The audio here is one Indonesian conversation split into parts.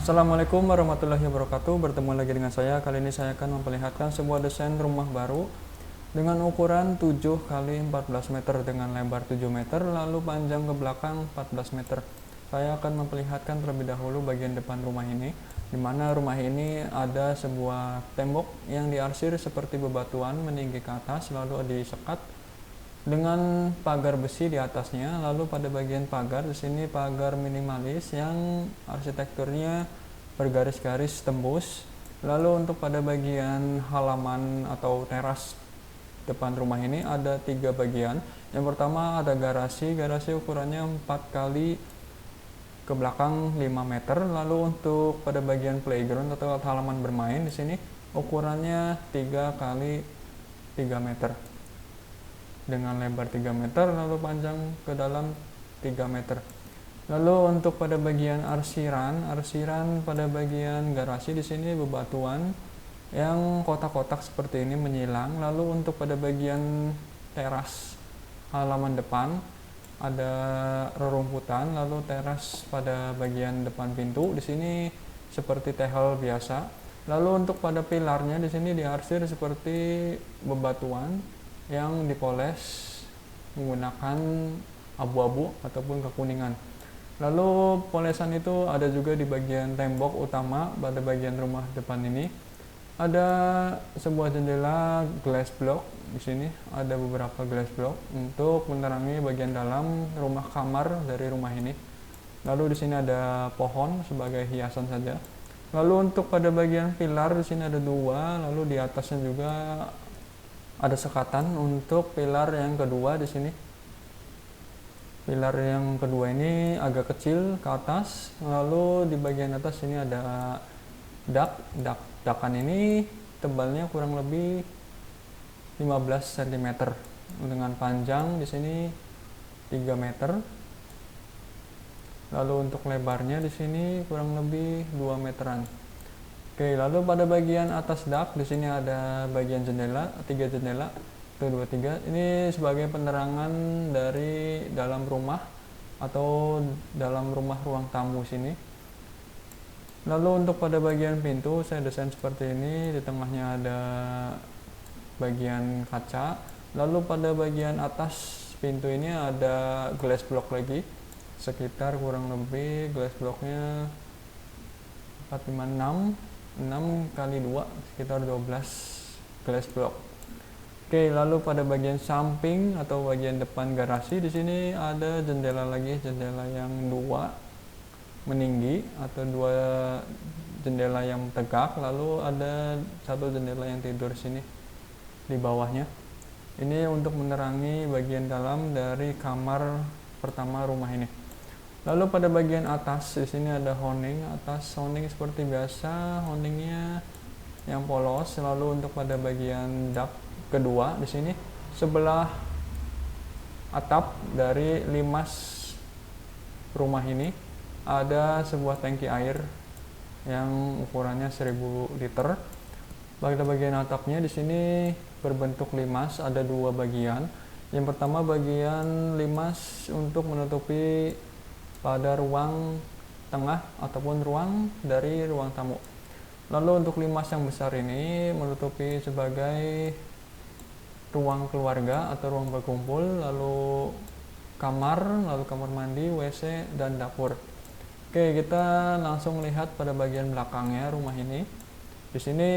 Assalamualaikum warahmatullahi wabarakatuh. Bertemu lagi dengan saya. Kali ini saya akan memperlihatkan sebuah desain rumah baru dengan ukuran 7 kali 14 meter dengan lebar 7 meter lalu panjang ke belakang 14 meter. Saya akan memperlihatkan terlebih dahulu bagian depan rumah ini, di mana rumah ini ada sebuah tembok yang diarsir seperti bebatuan meninggi ke atas lalu disekat dengan pagar besi di atasnya. Lalu pada bagian pagar di sini pagar minimalis yang arsitekturnya bergaris-garis tembus. Lalu untuk pada bagian halaman atau teras depan rumah ini ada 3 bagian. Yang pertama ada garasi ukurannya 4 kali ke belakang 5 meter. Lalu untuk pada bagian playground atau halaman bermain di sini ukurannya 3 kali 3 meter dengan lebar 3 meter lalu panjang ke dalam 3 meter. Lalu untuk pada bagian arsiran pada bagian garasi di sini bebatuan yang kotak-kotak seperti ini menyilang. Lalu untuk pada bagian teras halaman depan ada rerumputan, lalu teras pada bagian depan pintu di sini seperti tehel biasa. Lalu untuk pada pilarnya di sini diarsir seperti bebatuan yang dipoles menggunakan abu-abu ataupun kekuningan. Lalu polesan itu ada juga di bagian tembok utama pada bagian rumah depan ini. Ada sebuah jendela glass block. Di sini ada beberapa glass block untuk menerangi bagian dalam rumah kamar dari rumah ini. Lalu di sini ada pohon sebagai hiasan saja. Lalu untuk pada bagian pilar di sini ada 2, lalu di atasnya juga ada sekatan untuk pilar yang kedua di sini. Pilar yang kedua ini agak kecil ke atas, lalu di bagian atas ini ada dakan ini tebalnya kurang lebih 15 cm dengan panjang di sini 3 meter. Lalu untuk lebarnya di sini kurang lebih 2 meteran. Oke, lalu pada bagian atas dak di sini ada bagian jendela, 3 jendela, 1, 2, 3. Ini sebagai penerangan dari dalam rumah atau dalam rumah ruang tamu sini. Lalu untuk pada bagian pintu saya desain seperti ini, di tengahnya ada bagian kaca. Lalu pada bagian atas pintu ini ada glass block lagi, sekitar kurang lebih glass blocknya 4, 5, 6 kali 2 sekitar 12 glass block. Oke, lalu pada bagian samping atau bagian depan garasi di sini ada jendela lagi, jendela yang 2 meninggi atau 2 jendela yang tegak, lalu ada 1 jendela yang tidur sini di bawahnya. Ini untuk menerangi bagian dalam dari kamar pertama rumah ini. Lalu pada bagian atas di sini ada honing, honing seperti biasa, honingnya yang polos. Lalu untuk pada bagian dak kedua di sini sebelah atap dari limas rumah ini ada sebuah tangki air yang ukurannya 1000 liter. Pada bagian atapnya di sini berbentuk limas, ada 2 bagian. Yang pertama bagian limas untuk menutupi pada ruang tengah ataupun ruang dari ruang tamu. Lalu untuk limas yang besar ini menutupi sebagai ruang keluarga atau ruang berkumpul, lalu kamar mandi, WC, dan dapur. Oke, kita langsung lihat pada bagian belakangnya rumah ini. Di sini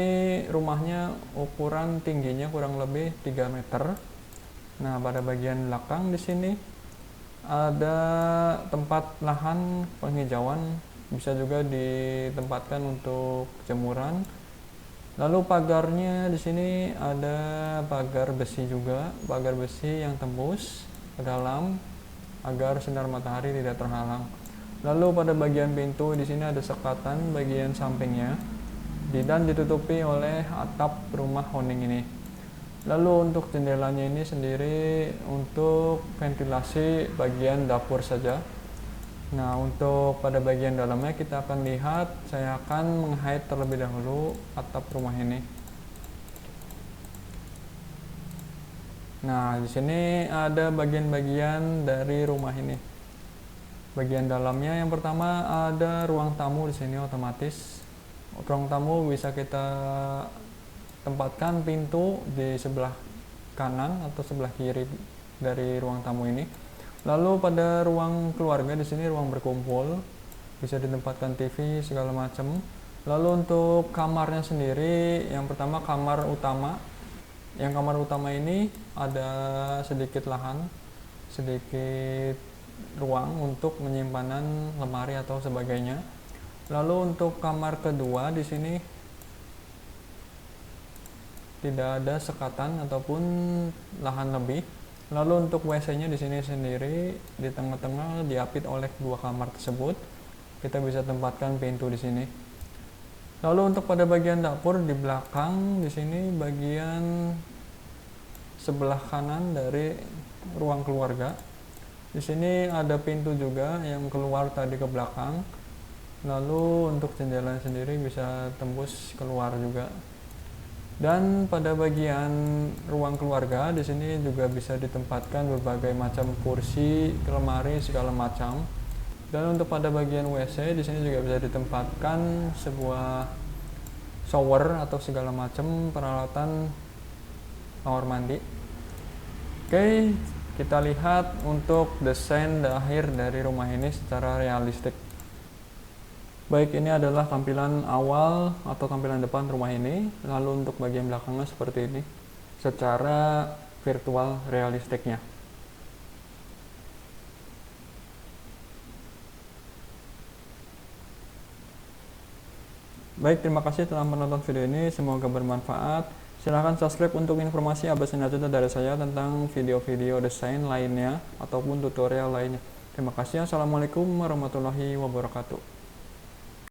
rumahnya ukuran tingginya kurang lebih 3 meter. Nah, pada bagian belakang di sini ada tempat lahan penghijauan, bisa juga ditempatkan untuk jemuran. Lalu pagarnya di sini ada pagar besi juga, pagar besi yang tembus ke dalam agar sinar matahari tidak terhalang. Lalu pada bagian pintu di sini ada sekatan bagian sampingnya dan ditutupi oleh atap rumah honing ini. Lalu untuk jendelanya ini sendiri untuk ventilasi bagian dapur saja. Nah, untuk pada bagian dalamnya kita akan lihat, saya akan meng-hide terlebih dahulu atap rumah ini. Nah, di sini ada bagian-bagian dari rumah ini. Bagian dalamnya yang pertama ada ruang tamu di sini otomatis. Ruang tamu bisa kita tempatkan pintu di sebelah kanan atau sebelah kiri dari ruang tamu ini. Lalu pada ruang keluarga di sini ruang berkumpul, bisa ditempatkan TV segala macam. Lalu untuk kamarnya sendiri, yang pertama kamar utama. Yang kamar utama ini ada sedikit lahan, sedikit ruang untuk penyimpanan lemari atau sebagainya. Lalu untuk kamar kedua di sini tidak ada sekatan ataupun lahan lebih. Lalu untuk WC-nya di sini sendiri di tengah-tengah diapit oleh dua kamar tersebut. Kita bisa tempatkan pintu di sini. Lalu untuk pada bagian dapur di belakang di sini bagian sebelah kanan dari ruang keluarga. Di sini ada pintu juga yang keluar tadi ke belakang. Lalu untuk jendela sendiri bisa tembus keluar juga. Dan pada bagian ruang keluarga di sini juga bisa ditempatkan berbagai macam kursi, lemari segala macam. Dan untuk pada bagian WC di sini juga bisa ditempatkan sebuah shower atau segala macam peralatan kamar mandi. Oke, kita lihat untuk desain akhir dari rumah ini secara realistik. Baik, ini adalah tampilan awal atau tampilan depan rumah ini. Lalu untuk bagian belakangnya seperti ini secara virtual realistiknya. Baik, terima kasih telah menonton video ini. Semoga bermanfaat. Silahkan subscribe untuk informasi update selanjutnya dari saya tentang video-video desain lainnya ataupun tutorial lainnya. Terima kasih. Assalamualaikum warahmatullahi wabarakatuh.